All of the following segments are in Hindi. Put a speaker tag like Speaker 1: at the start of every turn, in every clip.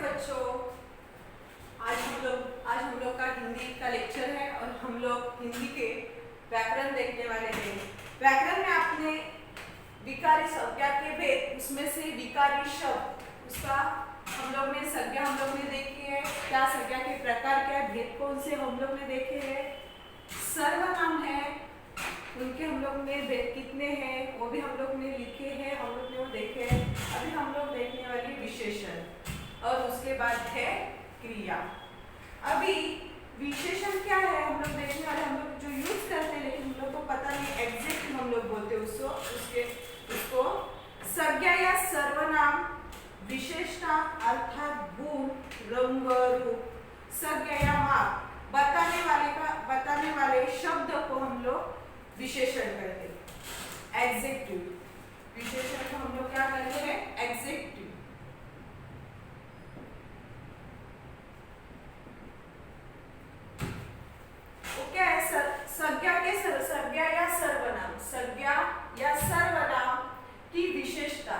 Speaker 1: बच्चों, आज हम लोग का हिंदी का लेक्चर है और हम लोग हिंदी के व्याकरण देखने वाले हैं। व्याकरण में आपने विकारी संज्ञा के भेद, उसमें से विकारी शब्द, उसका हम लोग ने संज्ञा देखी है, क्या संज्ञा के प्रकार क्या है, भेद कौन से हम लोग ने देखे हैं, सर्वनाम है उनके हम लोग ने भेद कितने हैं वो भी हम लोग ने लिखे हैं, हम लोग ने वो देखे हैं। अभी हम लोग देखने वाले विशेषण और उसके बाद है क्रिया। अभी विशेषण क्या है हम लोग देखने वाले, हम लोग जो यूज करते हैं लेकिन हम लोग को पता नहीं एग्जैक्ट हम लोग बोलते हैं उसको संज्ञा या सर्वनाम, विशेषता अर्थात गुण, रंग, रूप, संज्ञा या माप बताने वाले शब्द को हम लोग विशेषण कहते हैं। एडजेक्टिव, विशेषण को हम लोग क्या कहते हैं? एडजेक्टिव। वो क्या है? संज्ञा या सर्वनाम, संज्ञा या सर्वनाम की विशेषता,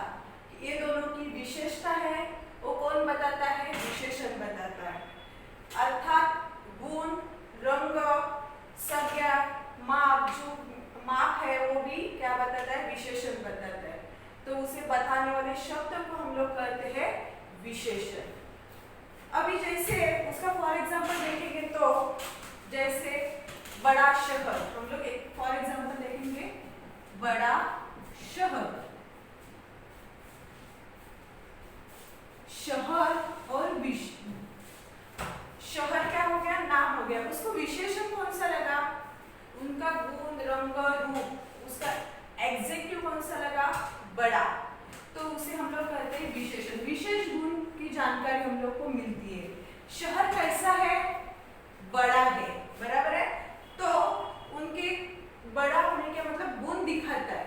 Speaker 1: ये दोनों की विशेषता है वो कौन बताता है? विशेषण बताता है। अर्थात गुण, रंग, संज्ञा, माप, जो माप है वो भी क्या बताता है? विशेषण बताता है। तो उसे बताने वाले शब्द को हम लोग कहते हैं विशेषण। अभी जैसे उसका फॉर एग्जांपल देखेंगे तो जैसे बड़ा शहर, हम लोग एक फॉर एग्जांपल देखेंगे, बड़ा शहर, शहर और विश्व। शहर क्या हो गया? नाम हो गया। उसको विशेषण कौन सा लगा? उनका गुण, रंग, रूप, उसका एग्जेक्टिव कौन सा लगा? बड़ा। तो उसे हम लोग कहते हैं विशेषण। विशेष गुण की जानकारी हम लोग को मिलती है। शहर कैसा है? बड़ा है, बराबर है। तो उनके बड़ा होने का मतलब गुण दिखाता है।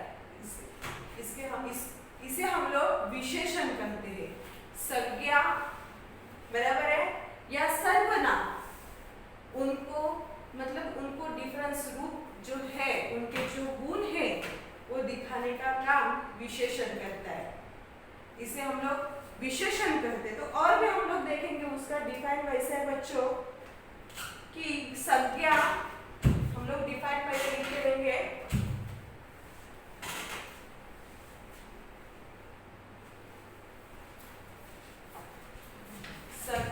Speaker 1: इसे हम लोग विशेषण कहते हैं। संज्ञा, बराबर है, या सर्वनाम, उनको मतलब उनको डिफरेंस रूप जो है, उनके जो गुण है वो दिखाने का काम विशेषण करता है। इसे हम लोग विशेषण कहते हैं। तो और भी हम लोग देखेंगे, उसका डिफाइन वैसे है बच्चों कि संज्ञा हम लोग डिफाइन पहले लिख के लेंगे।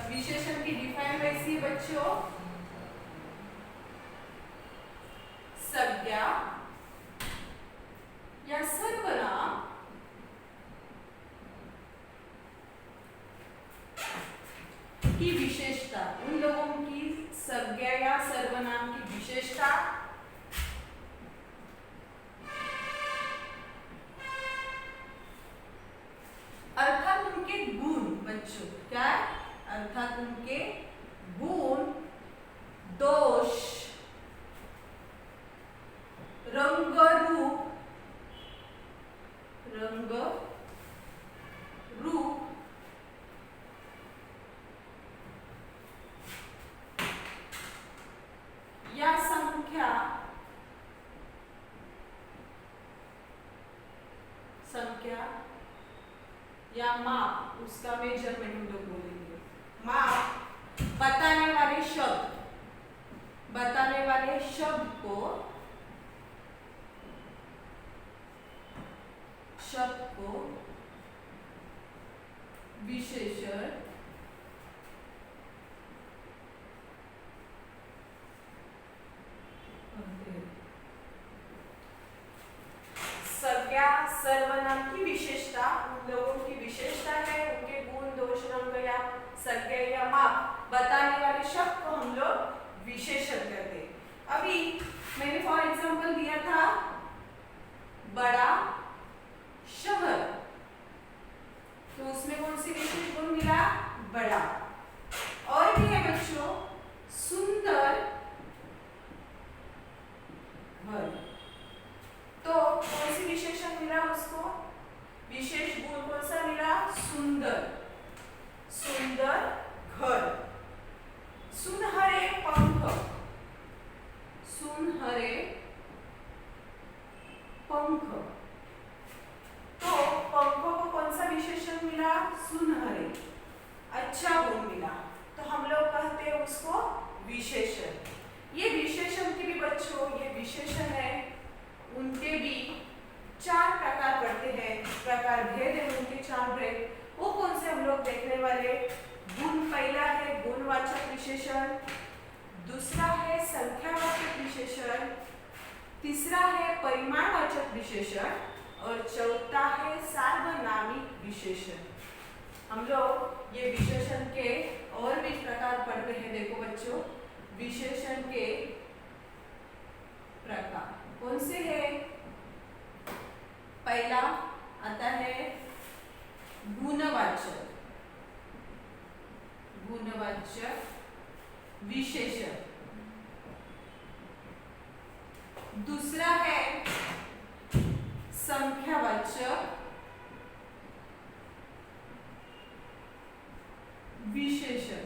Speaker 1: विशेषण की डिफाइन वैसी बच्चों, संज्ञा या सर्वनाम की विशेषता, उन लोगों की संज्ञा या सर्वनाम की विशेषता अर्थात उनके गुण बच्चों, क्या? अर्थात उनके गुण, दोष, रंग, रूप, या संख्या या माप, उसका मेजरमेंट हम लोग बोलेंगे। माप बताने वाले शब्द को विशेषण संज्ञा, सर्वनाम की विशेषता, उन लोगों की विशेषता है, उनके गुण, दोष, रंग या संज्ञा या माप बताने वाले शब्द को हम लोग विशेषण कहते हैं। अभी मैंने फॉर एग्जांपल दिया था बड़ा शहर, तो उसमें कौन सी विशेष गुण मिला? बड़ा। और भी है बच्चों, सुंदर घर, तो कौन सी विशेषण मिला उसको? विशेष गुण कौन सा मिला? सुंदर, सुंदर घर। सुनहरे पंख, सुनहरे पंख, तो पंखों को कौन सा विशेषण मिला? सुनहरे। अच्छा लोग देखने वाले गुण, पहला है गुणवाचक विशेषण, दूसरा है संख्यावाचक विशेषण, तीसरा है परिमाणवाचक विशेषण और चौथा है सार्वनामिक विशेषण। हम लोग ये विशेषण के और भी प्रकार पढ़ रहे हैं। देखो बच्चों, विशेषण के प्रकार कौन से हैं? पहला आता है गुणवाचक विशेषण, दूसरा है संख्यावाचक विशेषण,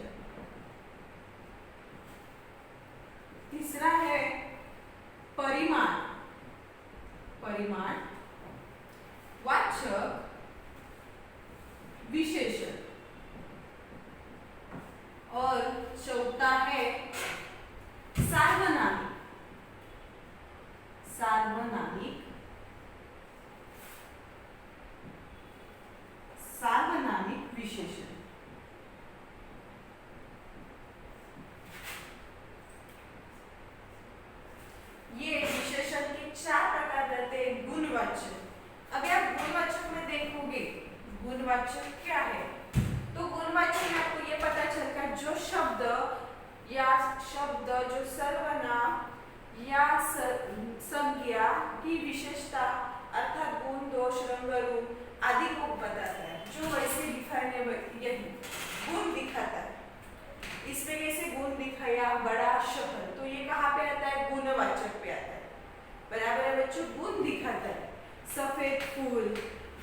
Speaker 1: तीसरा है परिमाण वाचक विशेषण और चौथा है सार्वनामिक विशेषण। ये विशेषण के 4 प्रकार रहते हैं। गुणवाचक, अभी आप गुणवाचक में देखोगे गुणवाचक क्या है, तो गुणवाचक में आपको ये पता चलता है जो शब्द जो सर्वनाम या संज्ञा की विशेषता अर्थात गुण, दोष, रंग, रूप आदि को बताता है, जो वैसे दिखाने यही गुण दिखाता है। इसमें कैसे गुण दिखाया, बड़ा शहर, तो ये कहाँ पे आता है? गुणवाचक पे आता है। बराबर है बच्चों, गुण दिखाता है। सफेद फूल,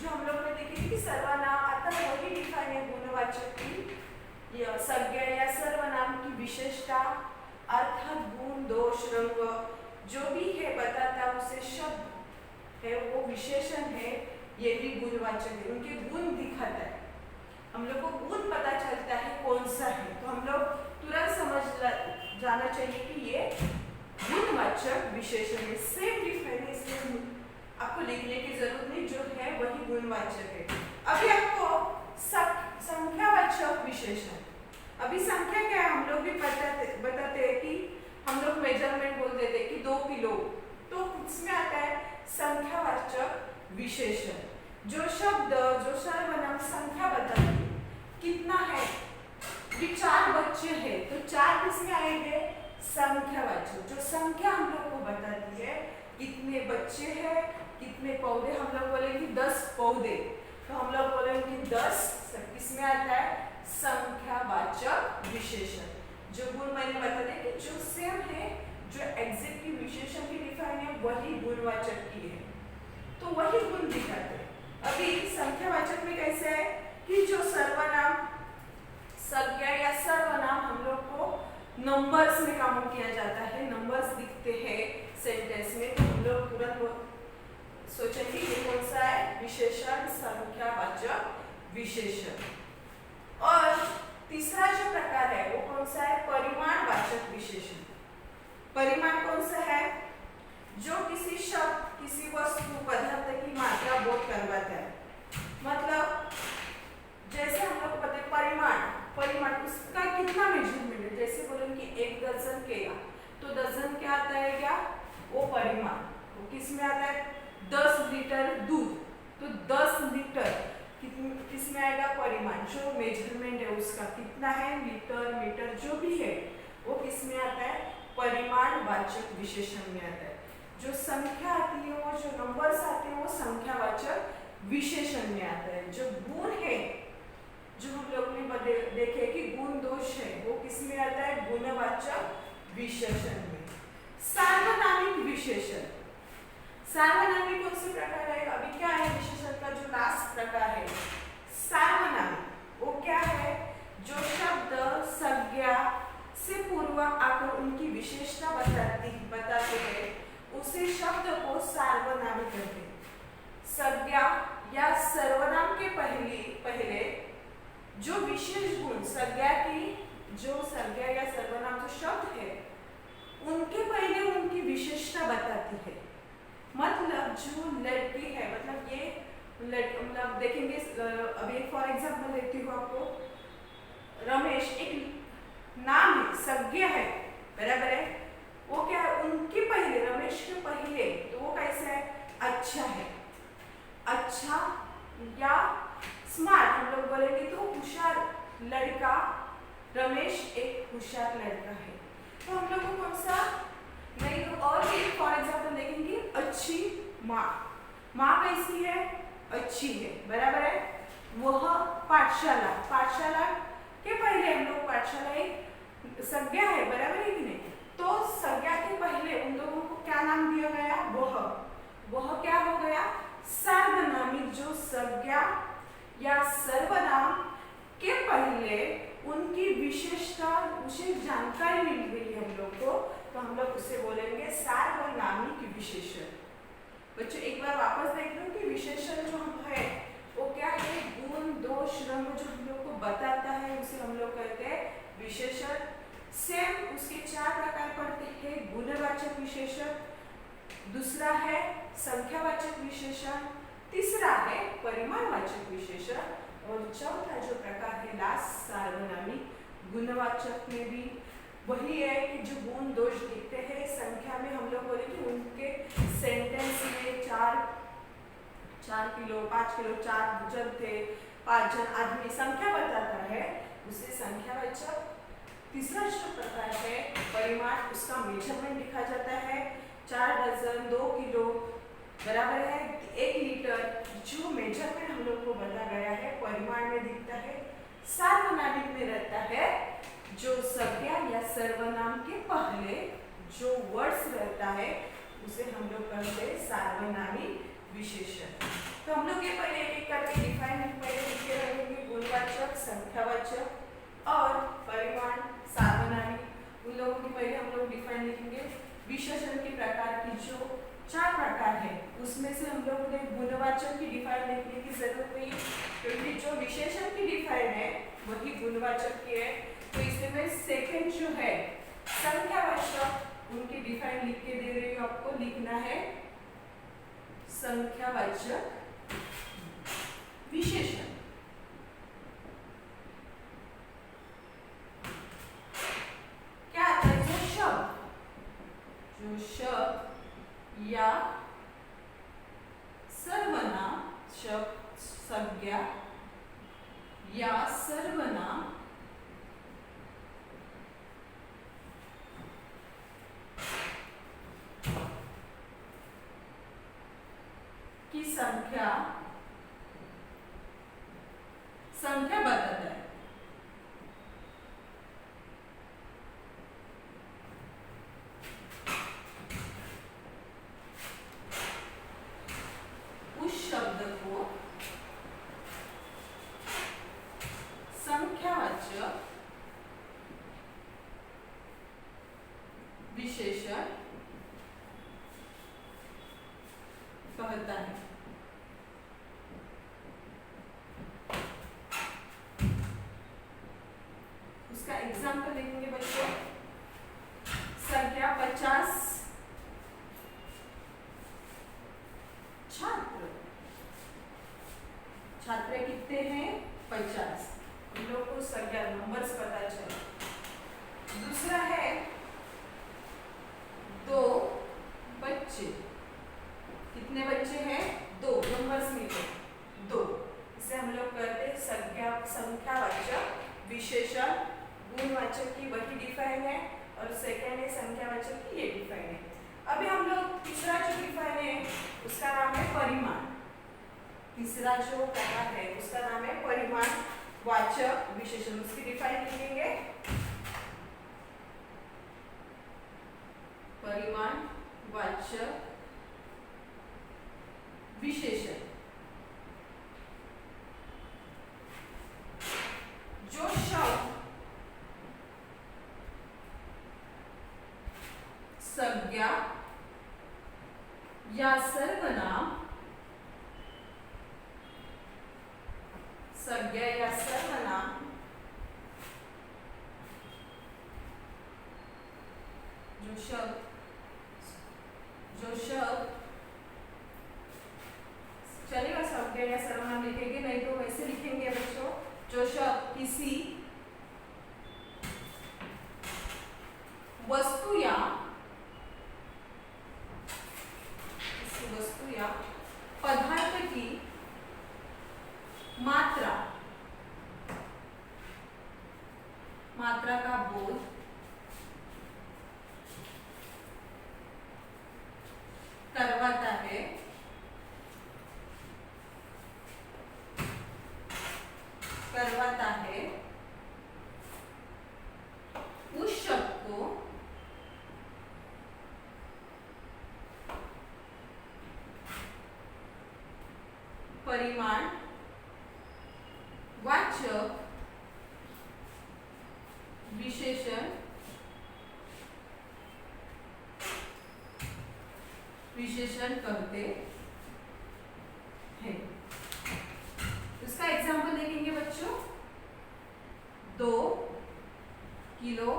Speaker 1: जो हम लोग ने देखी थी कि सर्वनाम आता है वही दिखाने गुणवाचक की संज्ञा या सर्वनाम की विशेषता अर्थात गुण, दोष, रंग जो भी है बताता उसे शब्द है, वो विशेषण है, ये भी गुणवाचक है, उनके गुण दिखाता है। हम लोग को गुण पता चलता है कौन सा है, तो हम लोग तुरंत समझ जाना चाहिए कि ये गुणवाचक विशेषण है। सेम डिफरेंस, इसमें आपको लिखने की जरूरत नहीं, जो है वही गुणवाचक है। अभी आपको संख्यावाचक विशेषण, अभी संख्या क्या है हम लोग भी बताते हैं कि हम लोग मेजरमेंट बोल देते हैं कि 2 किलो, तो इसमें आता है संख्यावाचक विशेषण, जो शब्द जो सर्वनाम संख्या बताते हैं। कितना है, भी 4 बच्चे हैं, तो 4 किसमें आएंगे? संख्यावाचक, जो संख्या हम लोग को बताती है कितने बच्चे हैं, कितने पौधे, हम लोग बोलेंगे 10 पौधे, तो हम लोग बोलेंगे 10, किसमें आता है? संख्यावाचक विशेषण। जो गुण मैंने बता दिया कि जो सेम है, जो एग्जैक्टली विशेषण की डिफाइन है वही गुणवाचक की है, तो वही गुण दिखाते हैं। अभी संख्यावाचक में कैसे है कि जो सर्वनाम, संज्ञा या सर्वनाम हम लोग को नंबर्स में काउंट किया जाता है, नंबर्स दिखते हैं सेंटेंस में, तो हम लोग तुरंत सोचेंगे ये कौन सा है? विशेषण, संख्यावाचक विशेषण। और तीसरा जो प्रकार है वो कौन सा है? परिमाणवाचक विशेषण। परिमाण कौन सा है? जो किसी शब्द, किसी वस्तु, पदार्थ की मात्रा बोध करवाता है। मतलब जैसे हम लोग पता है परिमाण उसका कितना मेजरमेंट है, जैसे बोलेंगे कि 1 दर्जन केला, तो दर्जन क्या आता है? क्या वो परिमाण, वो किस में आता है? 10 लीटर दूध, तो 10 लीटर किसमें आएगा? परिमाण, जो मेजरमेंट है उसका कितना है, लीटर, मीटर जो भी है वो किसमें आता है? परिमाणवाचक विशेषण में आता है। जो संख्या आती है, वो जो नंबर्स आते हैं वो संख्यावाचक विशेषण में आता है। जो गुण है, जो हम लोग ने देखे कि गुण, दोष है, वो किसमें आता है? गुणवाचक विशेषण में। सार्वनामिक विशेषण, सार्वनामिक कौन से प्रकार है? अभी क्या है विशेषण का जो लास्ट प्रकार है सार्वनामिक, वो क्या है? जो शब्द संज्ञा से पूर्व आकर उनकी विशेषता बताते हैं उसे शब्द को सार्वनामिक कहते हैं। संज्ञा या सर्वनाम के पहले जो विशेष गुण, संज्ञा की जो संज्ञा या सर्वनाम जो शब्द है उनके पहले उनकी विशेषता बताती है। मतलब जो लड़की है, मतलब ये मतलब देखेंगे, अभी फॉर एग्जाम्पल लेती हूँ आपको, रमेश एक नाम है, संज्ञा है, बराबर है। वो क्या है, उनके पहले, रमेश के पहले, तो वो कैसा है, अच्छा है, अच्छा या स्मार्ट हम लोग बोलेंगे तो होशियार लड़का, रमेश एक होशियार लड़का है। तो हम लोग को कौन सा, नहीं तो और भी फॉर एग्जाम्पल देखेंगे, अच्छी माँ, माँ कैसी है, अच्छी है, बराबर है। वह पाठशाला, पाठशाला के पहले हम लोग, पाठशाला एक संज्ञा है, बराबर है कि नहीं, तो संज्ञा के पहले उन लोगों को क्या नाम दिया गया, वह क्या हो गया, सार्वनामिक। जो संज्ञा या सर्वनाम के पहले उनकी विशेषता, विशेष जानकारी मिल गई हम लोग को, तो हम लोग उसे बोलेंगे सार्वनामिक विशेषण। बच्चों एक बार वापस देख लो कि विशेषण जो हम है वो क्या है, गुण दोष रंग जो हम लोग को बताता है उसे हम लोग कहते हैं विशेषण। सेम उसके 4 प्रकार पढ़ते हैं, गुणवाचक विशेषण, दूसरा है संख्यावाचक विशेषण, तीसरा है परिमाणवाचक विशेषण, और चौथा जो प्रकार है लास्ट सार्वनामिक। गुणवाचक में भी वही है कि जो गुण दोष दिखते हैं संख्या में, हम लोग बोले कि उनके सेंटेंस में 4 किलो 5 किलो 4 जन थे, 5 जन आदमी, संख्या बताता है, उसे संख्यावाचक। तीसरा जो प्रकार है परिमाण, उसका मेजरमेंट लिखा जाता है, 4 डजन 2 किलो, बराबर है 1 लीटर, जो मेजरमेंट हम लोग को बताया गया है परिमाण में दिखता है। सार्वनामिक में रहता है जो संज्ञा या सर्वनाम के पहले जो वर्ड्स रहता है उसे हम लोग कहते हैं सार्वनामिक विशेषण। तो हम लोग ये पहले एक करके डिफाइन पहले लिखे रहेंगे, गुणवाचक, संख्यावाचक और परिमाण, सार्वनामिक, उन लोगों की पहले हम लोग डिफाइन लिखेंगे। विशेषण के प्रकार की जो 4 प्रकार है उसमें से हम लोग ने गुणवाचक की डिफाइन लिखने की जरूरत नहीं, क्योंकि जो विशेषण की डिफाइन है वही गुणवाचक की है। तो इसमें सेकंड जो है संख्यावाचक, उनकी डिफाइन लिख के दे रही हूँ आपको, लिखना है संख्यावाचक विशेषण। क्या आता है, जो शब्द या सर्वनाम, शब्द संज्ञा या सर्वनाम की संख्या बताता है। उस शब्द को संख्यावाचक विशेषण कहता है। उसका एग्जाम्पल लिखेंगे बच्चों, संख्या 50 छात्र कितने हैं, 50, इन लोग को संख्या नंबर्स पता चले। दूसरा है 2 बच्चे, कितने बच्चे हैं, 2, नंबर्स मिले 2, इसे हम लोग कहते हैं संख्यावाचक विशेषण। गुणवाचक की वही डिफाइन है और सेकेंड है संख्यावाचक की ये डिफाइन है। अभी हम लोग तीसरा जो डिफाइन है उसका नाम है परिमाण। तीसरा जो प्रकार है उसका नाम है परिमाण वाचक विशेषण, उसकी डिफाइन लिखेंगे परिमाण वाचक विशेषण। जो शब्द संज्ञा या सर्वनाम, संज्ञा या सर्वनाम जो शब्द चलेगा, संज्ञा या सर्वनाम लिखेंगे, नहीं तो वैसे लिखेंगे बच्चों, जो शब्द किसी वस्तु या पदार्थ की मात्रा का बोध करवाता है उस शब्द को परिमाण वाचक विशेषण कहते हैं। इसका एग्जाम्पल देखेंगे बच्चों। 2 किलो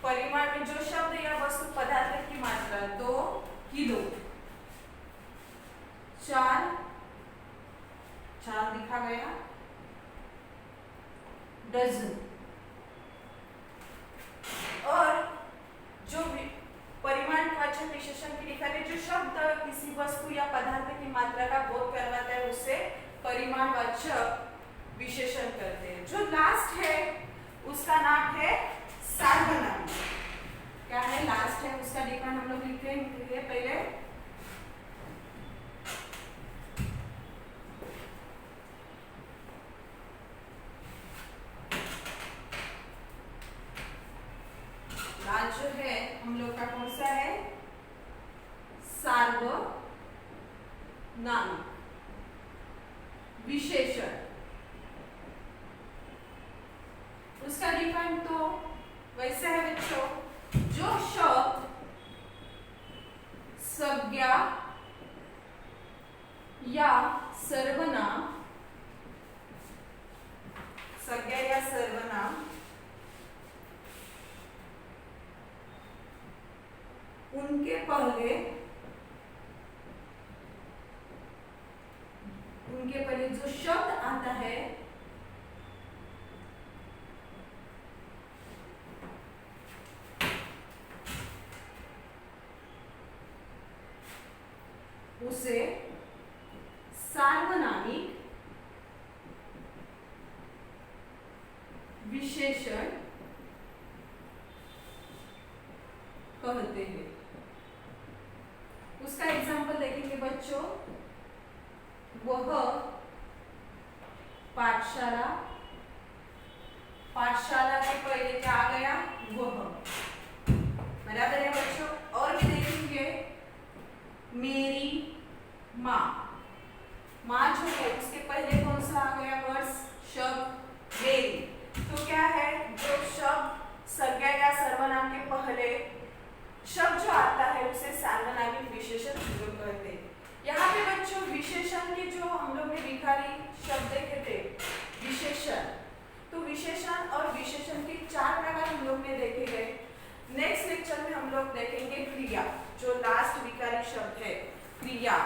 Speaker 1: परिमाण में जो शब्द या वस्तु पदार्थ की मात्रा 2 किलो। 4 लिखा गया डजन। और जो परिमाणवाचक विशेषण की लिखा है, जो शब्द किसी वस्तु या पदार्थ की मात्रा का बोध करवाता है उसे परिमाणवाचक विशेषण करते हैं। जो लास्ट है उसका नाम है सार्वनाम। क्या है लास्ट है उसका डिफाइन हम लोग लिखते हैं पहले। लास्ट जो है हम लोग का कौन सा है? सार्वनाम विशेषण। उसका डिफाइन तो वैसे है बच्चों, जो शब्द संज्ञा या सर्वनाम उनके पहले जो शब्द आता है उसे सार्वनामिक विशेषण कहते हैं। उसका एग्जाम्पल देखेंगे बच्चों। वह पाठशाला के पहले क्या आ गया? वह। बराबर है बच्चों। और भी देखेंगे, मेरी माँ जो है उसके पहले कौन सा आ गया वर्ड? शब्द मेरी। तो क्या है, जो शब्द संज्ञा या सर्वनाम के पहले शब्द जो आता है उसे सार्वनामिक विशेषण कहते हैं। यहाँ पे बच्चों विशेषण के जो हम लोग ने विकारी शब्द देखे थे विशेषण, तो विशेषण और विशेषण के 4 प्रकार हम लोग ने देखे गए। नेक्स्ट लेक्चर में हम लोग देखेंगे क्रिया, जो लास्ट विकारी शब्द है क्रिया।